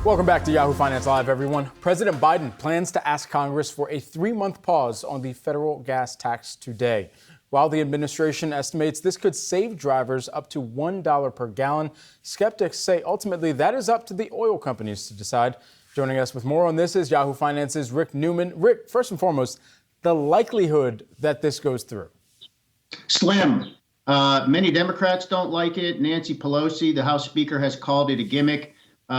Welcome back to Yahoo Finance Live, everyone. President Biden plans to ask Congress for a 3-month pause on the federal gas tax today. While the administration estimates this could save drivers up to $1 per gallon, skeptics say ultimately that is up to the oil companies to decide. Joining us with more on this is Yahoo Finance's Rick Newman. Rick, first and foremost, the likelihood that this goes through? Slim. Many Democrats don't like it. Nancy Pelosi, the House Speaker, has called it a gimmick.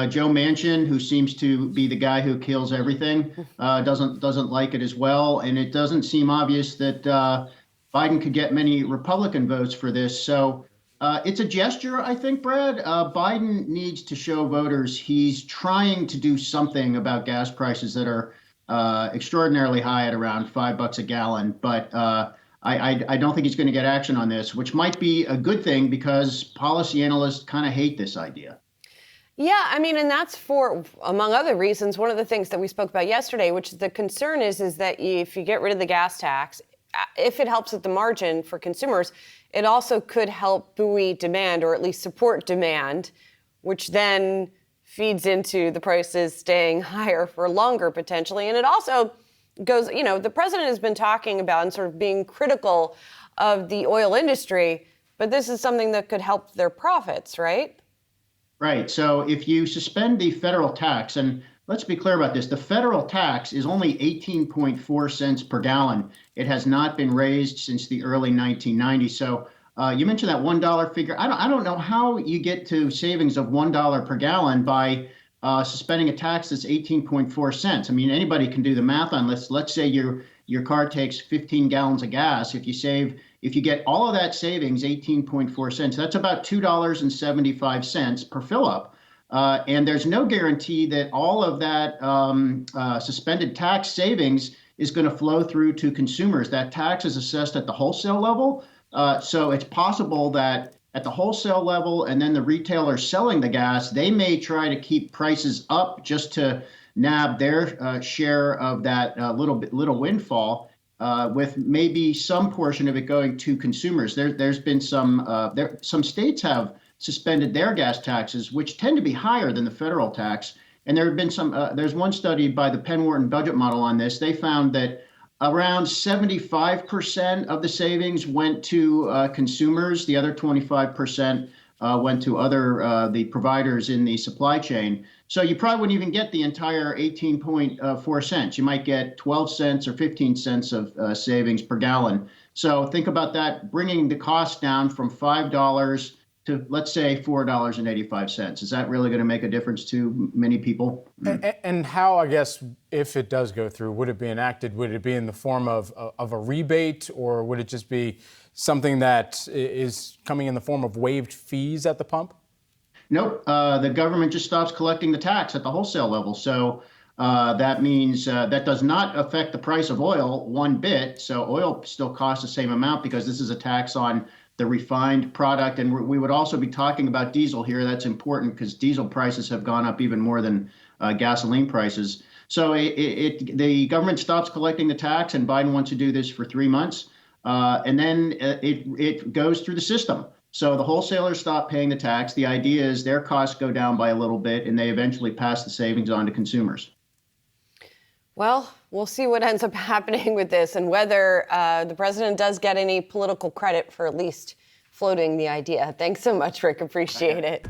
Joe Manchin, who seems to be the guy who kills everything, doesn't like it as well. And it doesn't seem obvious that Biden could get many Republican votes for this. So it's a gesture, I think, Brad. Biden needs to show voters he's trying to do something about gas prices that are extraordinarily high at around $5 a gallon. But I don't think he's going to get action on this, which might be a good thing because policy analysts kind of hate this idea. Yeah, I mean, and that's for, among other reasons, one of the things that we spoke about yesterday, which the concern is that if you get rid of the gas tax, if it helps at the margin for consumers, it also could help buoy demand or at least support demand, which then feeds into the prices staying higher for longer potentially. And it also goes, you know, the president has been talking about and sort of being critical of the oil industry, but this is something that could help their profits, right? Right. So if you suspend the federal tax, and let's be clear about this, the federal tax is only 18.4 cents per gallon. It has not been raised since the early 1990s. So you mentioned that $1 figure. I don't know how you get to savings of $1 per gallon by suspending a tax that's 18.4 cents. I mean, anybody can do the math on this. Let's say your car takes 15 gallons of gas. If you get all of that savings, 18.4 cents, that's about $2.75 per fill up. And there's no guarantee that all of that suspended tax savings is going to flow through to consumers. That tax is assessed at the wholesale level. So it's possible that at the wholesale level and then the retailer selling the gas, they may try to keep prices up just to nab their share of that little windfall. With maybe some portion of it going to consumers. There's been some states have suspended their gas taxes, which tend to be higher than the federal tax. And there have been there's one study by the Penn Wharton budget model on this. They found that around 75% of the savings went to consumers. The other 25% went to the providers in the supply chain. So you probably wouldn't even get the entire 18.4 cents. You might get 12 cents or 15 cents of savings per gallon. So think about that, bringing the cost down from $5 to, let's say, $4.85. Is that really going to make a difference to many people? And how, I guess, if it does go through, would it be enacted? Would it be in the form of a rebate, or would it just be something that is coming in the form of waived fees at the pump? Nope. The government just stops collecting the tax at the wholesale level. So that means that does not affect the price of oil one bit. So oil still costs the same amount because this is a tax on the refined product. And we would also be talking about diesel here. That's important because diesel prices have gone up even more than gasoline prices. So the government stops collecting the tax, and Biden wants to do this for 3 months. And then it goes through the system. So the wholesalers stop paying the tax. The idea is their costs go down by a little bit, and they eventually pass the savings on to consumers. Well, we'll see what ends up happening with this and whether the president does get any political credit for at least floating the idea. Thanks so much, Rick. Appreciate it.